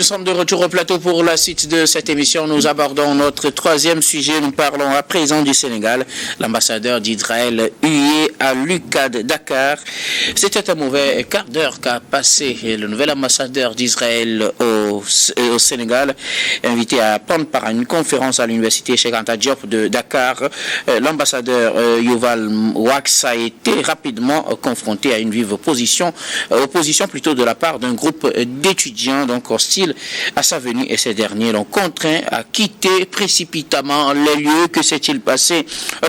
Nous sommes de retour au plateau pour la suite de cette émission. Nous abordons notre troisième sujet. Nous parlons à présent du Sénégal. L'ambassadeur d'Israël hué à l'UCAD Dakar. C'était un mauvais quart d'heure qu'a passé le nouvel ambassadeur d'Israël au Sénégal, invité à prendre part à une conférence à l'université Cheikh Anta Diop de Dakar. L'ambassadeur Yuval Wax a été rapidement confronté à une vive opposition plutôt de la part d'un groupe d'étudiants donc hostiles à sa venue, et ces derniers l'ont contraint à quitter précipitamment les lieux. Que s'est-il passé?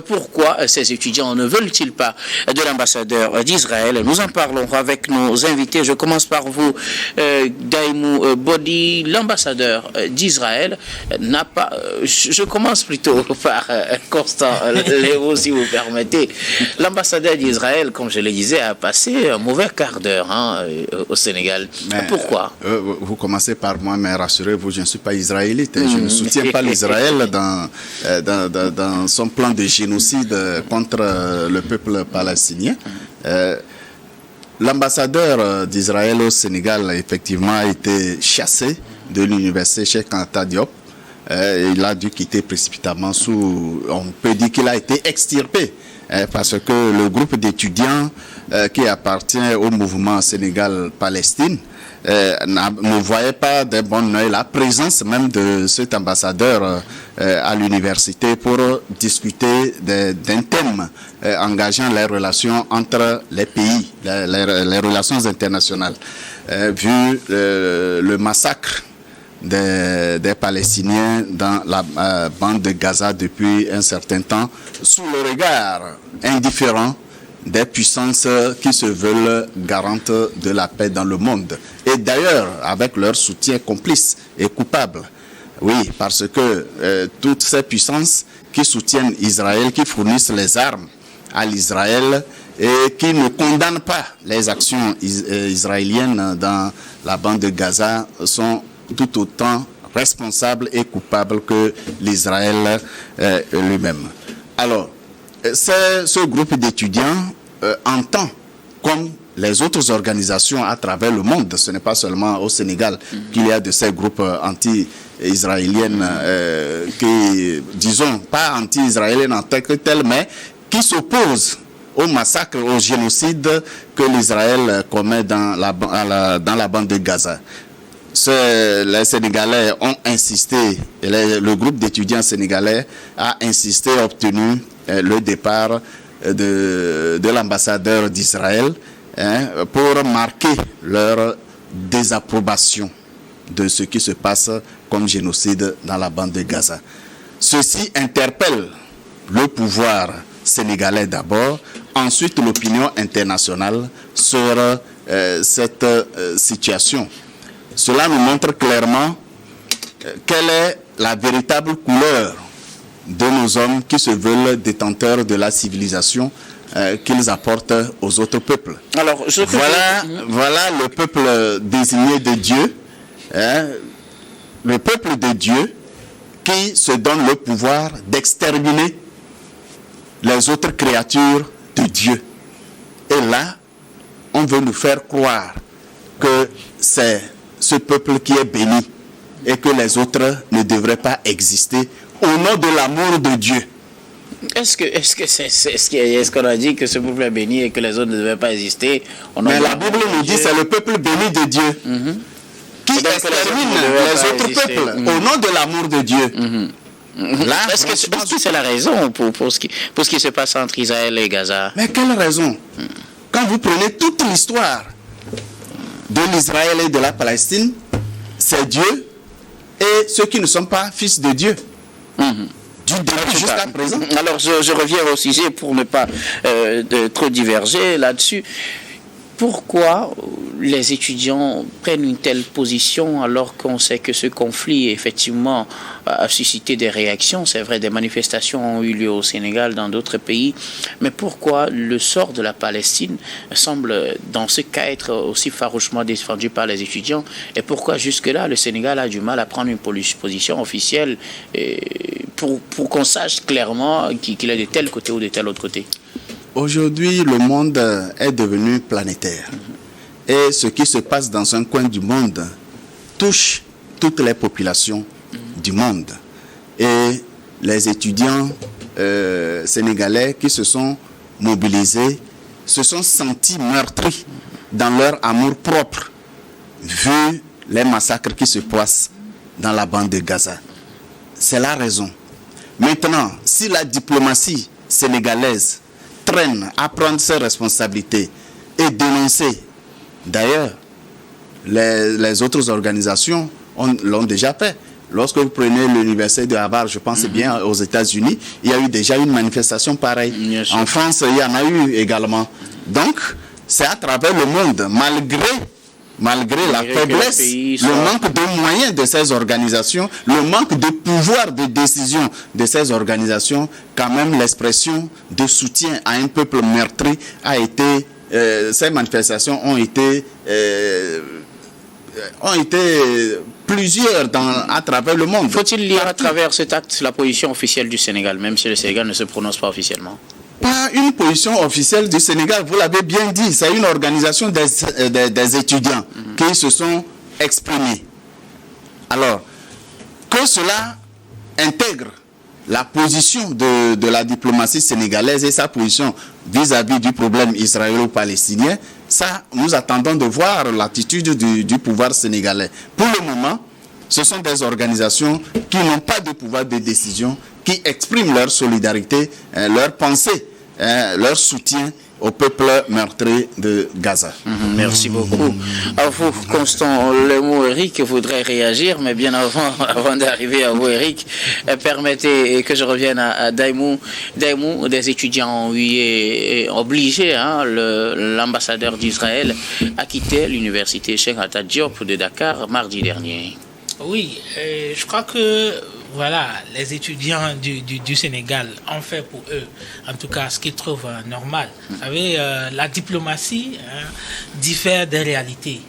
Pourquoi ces étudiants ne veulent-ils pas de l'ambassadeur d'Israël? Nous en parlons avec nos invités. Je commence par vous, Daimou Bodi. L'ambassadeur d'Israël n'a pas... Je commence plutôt par Constant Léo, si vous permettez. L'ambassadeur d'Israël, comme je le disais, a passé un mauvais quart d'heure au Sénégal. Mais, pourquoi? Vous commencez par moi, mais rassurez-vous, je ne suis pas israélite. Je ne soutiens pas l'Israël dans son plan de génocide contre le peuple palestinien. L'ambassadeur d'Israël au Sénégal, effectivement, a été chassé de l'université Cheikh Anta Diop. Il a dû quitter précipitamment on peut dire qu'il a été extirpé. Parce que le groupe d'étudiants qui appartient au mouvement Sénégal-Palestine ne voyait pas d'un bon œil la présence même de cet ambassadeur à l'université pour discuter d'un thème engageant les relations entre les pays, les relations internationales. Vu le massacre des Palestiniens dans la bande de Gaza depuis un certain temps, sous le regard indifférent des puissances qui se veulent garantes de la paix dans le monde. Et d'ailleurs, avec leur soutien complice et coupable. Oui, parce que toutes ces puissances qui soutiennent Israël, qui fournissent les armes à l'Israël et qui ne condamnent pas les actions israéliennes dans la bande de Gaza sont tout autant responsables et coupables que l'Israël lui-même. Alors, ce groupe d'étudiants entend, comme les autres organisations à travers le monde, ce n'est pas seulement au Sénégal qu'il y a de ces groupes anti-israéliennes qui, disons, pas anti-israéliennes en tant que telles, mais qui s'opposent au massacre, au génocide que l'Israël commet dans la bande de Gaza. Les Sénégalais ont insisté, le groupe d'étudiants sénégalais a insisté, obtenu le départ de l'ambassadeur d'Israël pour marquer leur désapprobation de ce qui se passe comme génocide dans la bande de Gaza. Ceci interpelle le pouvoir sénégalais d'abord, ensuite l'opinion internationale sur cette situation. Cela nous montre clairement quelle est la véritable couleur de nos hommes qui se veulent détenteurs de la civilisation qu'ils apportent aux autres peuples. Alors, voilà le peuple désigné de Dieu, le peuple de Dieu qui se donne le pouvoir d'exterminer les autres créatures de Dieu. Et là, on veut nous faire croire que c'est ce peuple qui est béni et que les autres ne devraient pas exister au nom de l'amour de Dieu. Est-ce qu'on a dit que ce peuple est béni et que les autres ne devaient pas exister? Mais la Bible nous dit que c'est le peuple béni de Dice qui extermine les autres peuples au nom de l'amour de Dieu. Là, est-ce que c'est la raison pour ce qui se passe entre Israël et Gaza? Mais quelle raison? Quand vous prenez toute l'histoire de l'Israël et de la Palestine, c'est Dieu et ceux qui ne sont pas fils de Dieu. Du début jusqu'à présent. Alors, je reviens au sujet pour ne pas trop diverger là-dessus. Pourquoi les étudiants prennent une telle position alors qu'on sait que ce conflit effectivement a suscité des réactions? C'est vrai, des manifestations ont eu lieu au Sénégal, dans d'autres pays, mais pourquoi le sort de la Palestine semble dans ce cas être aussi farouchement défendu par les étudiants, et pourquoi jusque-là le Sénégal a du mal à prendre une position officielle pour qu'on sache clairement qu'il est de tel côté ou de tel autre côté? Aujourd'hui, le monde est devenu planétaire. Et ce qui se passe dans un coin du monde touche toutes les populations du monde. Et les étudiants sénégalais qui se sont mobilisés se sont sentis meurtris dans leur amour propre, vu les massacres qui se passent dans la bande de Gaza. C'est la raison. Maintenant, si la diplomatie sénégalaise traîne à prendre ses responsabilités et dénoncer, d'ailleurs, les autres organisations l'ont déjà fait. Lorsque vous prenez l'université de Harvard, je pense bien aux États-Unis, il y a eu déjà une manifestation pareille. En France, il y en a eu également. Donc, c'est à travers le monde, malgré la faiblesse, le manque de moyens de ces organisations, le manque de pouvoir de décision de ces organisations, quand même l'expression de soutien à un peuple meurtri a été, ces manifestations ont été plusieurs à travers le monde. Faut-il lire à travers cet acte la position officielle du Sénégal, même si le Sénégal ne se prononce pas officiellement? Pas une position officielle du Sénégal, vous l'avez bien dit, c'est une organisation des étudiants qui se sont exprimés. Alors, que cela intègre la position de la diplomatie sénégalaise et sa position vis-à-vis du problème israélo-palestinien, ça, nous attendons de voir l'attitude du pouvoir sénégalais. Pour le moment, ce sont des organisations qui n'ont pas de pouvoir de décision, qui expriment leur solidarité, leur pensée, leur soutien au peuple meurtri de Gaza. Merci beaucoup. À vous, Constant Lemou, Eric voudrait réagir, mais bien avant d'arriver à vous, Eric, permettez que je revienne à Daimou. Daimou, des étudiants ont obligé l'ambassadeur d'Israël à quitter l'université Cheikh Anta Diop de Dakar mardi dernier. Oui, je crois que voilà, les étudiants du Sénégal ont fait pour eux, en tout cas, ce qu'ils trouvent normal. Vous savez, la diplomatie diffère des réalités.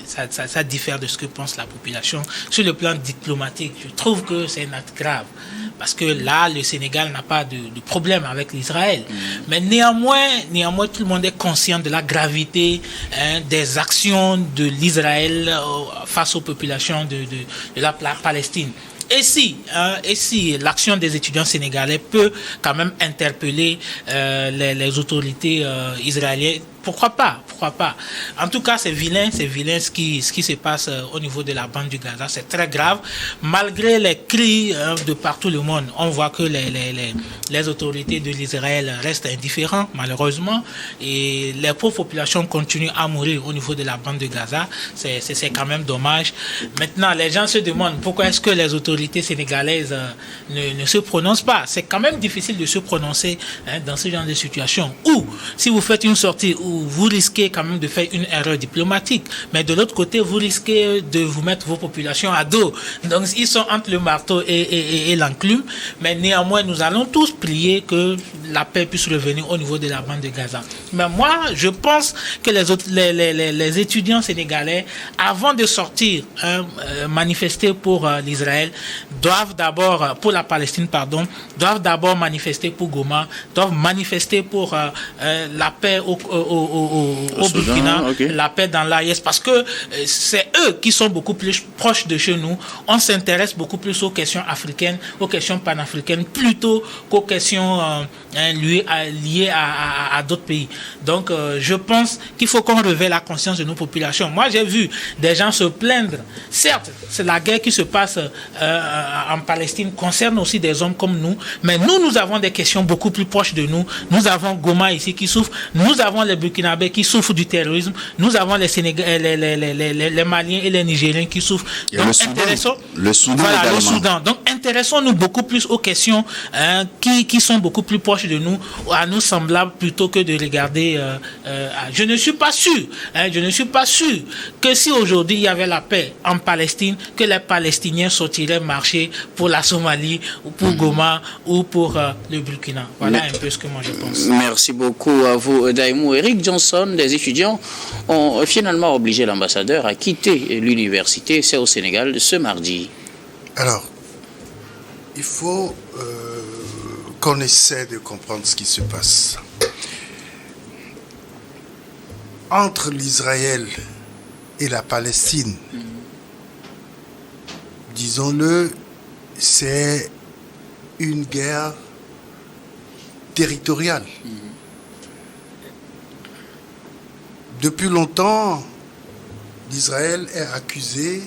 Ça diffère de ce que pense la population. Sur le plan diplomatique, je trouve que c'est un acte grave. Parce que là, le Sénégal n'a pas de problème avec l'Israël. Mais néanmoins, tout le monde est conscient de la gravité des actions de l'Israël face aux populations de la Palestine. Et si l'action des étudiants sénégalais peut quand même interpeller les autorités israéliennes, pourquoi pas? En tout cas, c'est vilain ce qui se passe au niveau de la bande du Gaza. C'est très grave. Malgré les cris de partout le monde, on voit que les autorités de l'Israël restent indifférents, malheureusement. Et les pauvres populations continuent à mourir au niveau de la bande de Gaza. C'est quand même dommage. Maintenant, les gens se demandent pourquoi est-ce que les autorités sénégalaises ne se prononcent pas. C'est quand même difficile de se prononcer dans ce genre de situation. Ou, si vous faites une sortie où vous risquez quand même de faire une erreur diplomatique, mais de l'autre côté, vous risquez de vous mettre vos populations à dos. Donc, ils sont entre le marteau et l'enclume, mais néanmoins, nous allons tous prier que la paix puisse revenir au niveau de la bande de Gaza. Mais moi, je pense que les étudiants sénégalais, avant de sortir manifester pour l'Israël, doivent d'abord, pour la Palestine, doivent d'abord manifester pour Goma, doivent manifester pour la paix au Burkina, okay. La paix dans l'AES, parce que c'est eux qui sont beaucoup plus proches de chez nous. On s'intéresse beaucoup plus aux questions africaines, aux questions panafricaines, plutôt qu'aux questions liées à d'autres pays. Donc, je pense qu'il faut qu'on réveille la conscience de nos populations. Moi, j'ai vu des gens se plaindre. Certes, c'est la guerre qui se passe en Palestine concerne aussi des hommes comme nous, mais nous avons des questions beaucoup plus proches de nous. Nous avons Goma ici qui souffre, nous avons les Burkinabés qui souffrent du terrorisme, nous avons les Maliens et les Nigériens qui souffrent. Donc, le Soudan. Donc, intéressons-nous beaucoup plus aux questions qui sont beaucoup plus proches de nous, à nous semblables, plutôt que de regarder. Je ne suis pas sûr que si aujourd'hui il y avait la paix en Palestine, que les Palestiniens sortiraient marcher pour la Somalie, ou pour Goma, ou pour le Burkina. Voilà un peu ce que moi je pense. Merci beaucoup à vous, Daimou. Eric Johnson, des étudiants ont finalement obligé l'ambassadeur à quitter l'université, c'est au Sénégal, ce mardi. Alors, il faut qu'on essaie de comprendre ce qui se passe. Entre l'Israël et la Palestine, disons-le, c'est une guerre territoriale. Depuis longtemps, l'Israël est accusé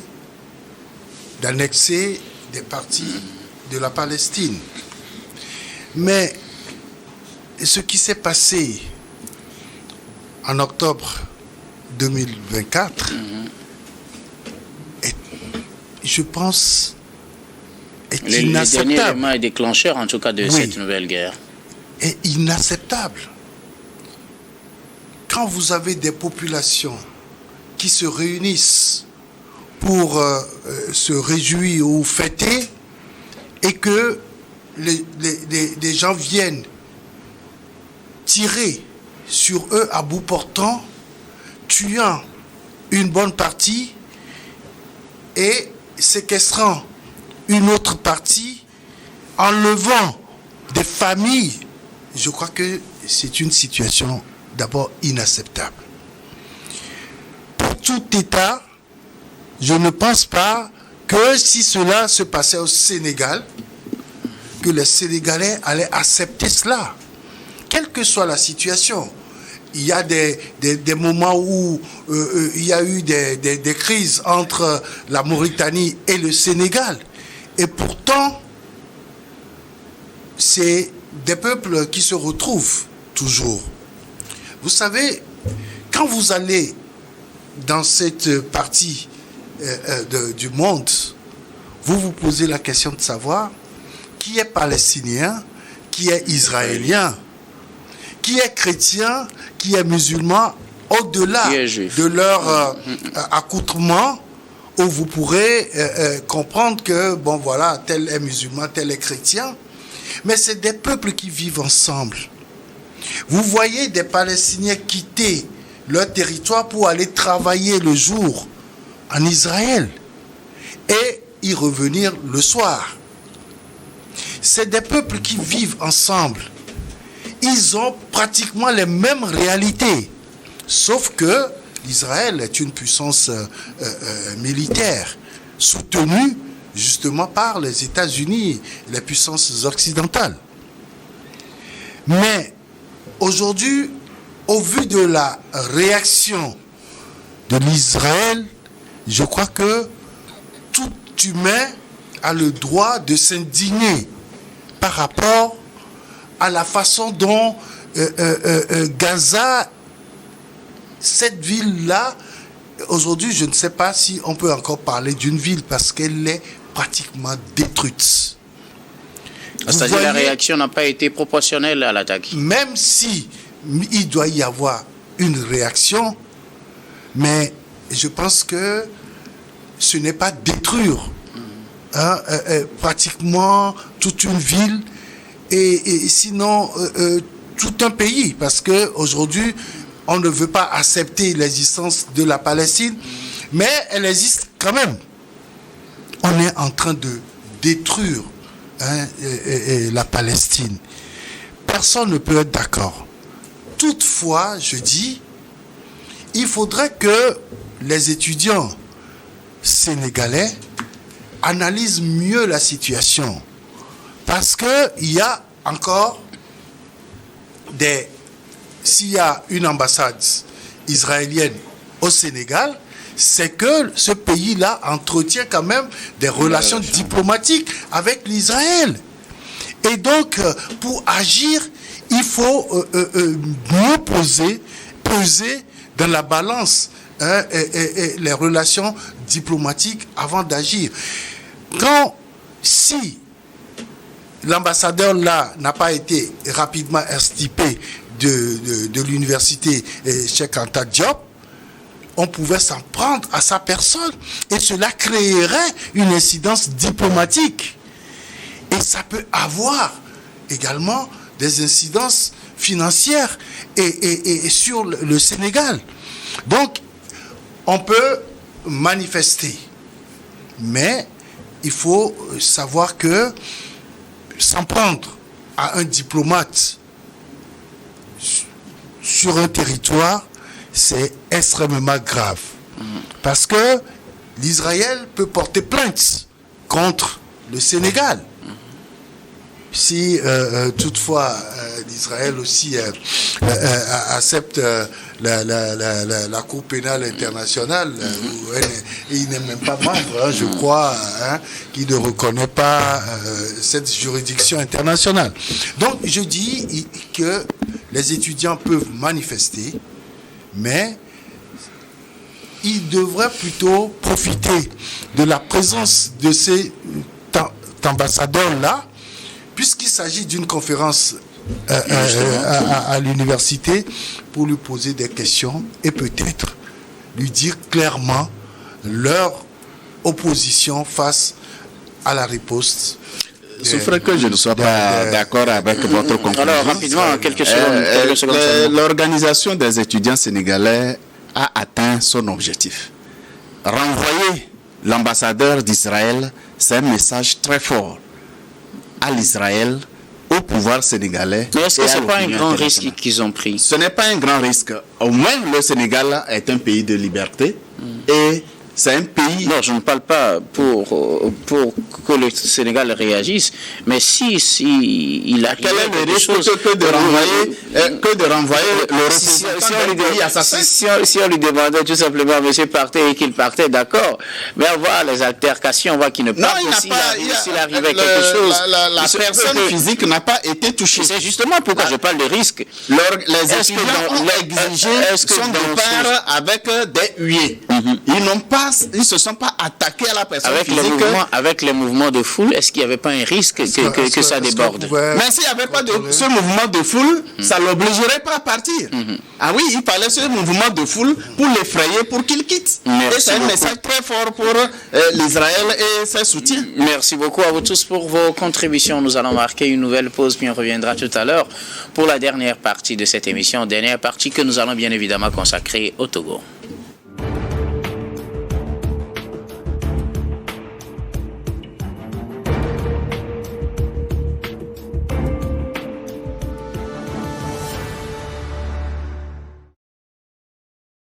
d'annexer des parties de la Palestine. Mais ce qui s'est passé en octobre 2024, je pense, est inacceptable. Le dernier élément déclencheur, en tout cas, de cette nouvelle guerre. Est inacceptable. Quand vous avez des populations qui se réunissent pour se réjouir ou fêter, et que les gens viennent tirer sur eux à bout portant, tuant une bonne partie et séquestrant une autre partie, enlevant des familles, je crois que c'est une situation d'abord inacceptable. Pour tout État, je ne pense pas que si cela se passait au Sénégal, que les Sénégalais allaient accepter cela, quelle que soit la situation. Il y a des moments où il y a eu des crises entre la Mauritanie et le Sénégal. Et pourtant, c'est des peuples qui se retrouvent toujours. Vous savez, quand vous allez dans cette partie du monde, vous vous posez la question de savoir qui est palestinien, qui est israélien, qui est chrétien, qui est musulman, au-delà de leur accoutrement, où vous pourrez comprendre que, bon voilà, tel est musulman, tel est chrétien, mais c'est des peuples qui vivent ensemble. Vous voyez des Palestiniens quitter leur territoire pour aller travailler le jour en Israël et y revenir le soir. C'est des peuples qui vivent ensemble. Ils ont pratiquement les mêmes réalités, sauf que l'Israël est une puissance militaire soutenue justement par les États-Unis, les puissances occidentales. Mais aujourd'hui, au vu de la réaction de l'Israël, je crois que tout humain a le droit de s'indigner par rapport à la façon dont Gaza, cette ville-là, aujourd'hui, je ne sais pas si on peut encore parler d'une ville parce qu'elle est pratiquement détruite. C'est-à-dire que la réaction n'a pas été proportionnelle à l'attaque. Même si il doit y avoir une réaction, mais je pense que ce n'est pas détruire pratiquement toute une ville et sinon tout un pays, parce qu'aujourd'hui, on ne veut pas accepter l'existence de la Palestine, mais elle existe quand même. On est en train de détruire la Palestine. Personne ne peut être d'accord. Toutefois, je dis, il faudrait que les étudiants sénégalais analysent mieux la situation. Parce qu'il y a encore s'il y a une ambassade israélienne au Sénégal, c'est que ce pays-là entretient quand même des relations diplomatiques avec l'Israël. Et donc, pour agir, il faut mieux peser dans la balance et les relations diplomatiques avant d'agir. Si l'ambassadeur là n'a pas été rapidement extirpé de l'université Cheikh Anta Diop, on pouvait s'en prendre à sa personne et cela créerait une incidence diplomatique. Et ça peut avoir également des incidences financières et sur le Sénégal. Donc, on peut manifester, mais il faut savoir que s'en prendre à un diplomate sur un territoire, c'est extrêmement grave. Parce que l'Israël peut porter plainte contre le Sénégal. Si toutefois l'Israël aussi accepte la Cour pénale internationale, et il n'est même pas membre, je crois, qui ne reconnaît pas cette juridiction internationale. Donc je dis que les étudiants peuvent manifester, mais ils devraient plutôt profiter de la présence de ces ambassadeurs-là, puisqu'il s'agit d'une conférence à l'université, pour lui poser des questions et peut-être lui dire clairement leur opposition face à la riposte. Souffre que je ne sois pas d'accord avec votre conclusion. Alors, rapidement, quelques secondes. L'organisation des étudiants sénégalais a atteint son objectif. Renvoyer l'ambassadeur d'Israël, c'est un message très fort à l'Israël, au pouvoir sénégalais. Mais est-ce que ce n'est pas un grand risque qu'ils ont pris? Ce n'est pas un grand risque. Au moins, le Sénégal est un pays de liberté et c'est un pays... Non, je ne parle pas pour que le Sénégal réagisse, mais si il a... Quel est le risque que de renvoyer le représentant d'un pays assassin? Si on lui demandait tout simplement, monsieur partait et qu'il partait, d'accord, mais on voit les altercations, on voit qu'il ne part pas. S'il arrivait quelque chose... La personne physique n'a pas été touchée. C'est justement pourquoi je parle de risque. Les étudiants ont exigé son départ avec des huées. Ils ne se sont pas attaqués à la personne physique. Avec les mouvements de foule, est-ce qu'il n'y avait pas un risque que ça déborde? Mais s'il n'y avait pas ce mouvement de foule, ça ne l'obligerait pas à partir. Ah oui, il fallait ce mouvement de foule pour l'effrayer, pour qu'il quitte. Et c'est un message très fort pour l'Israël et ses soutiens. Merci beaucoup à vous tous pour vos contributions. Nous allons marquer une nouvelle pause, puis on reviendra tout à l'heure pour la dernière partie de cette émission. Dernière partie que nous allons bien évidemment consacrer au Togo.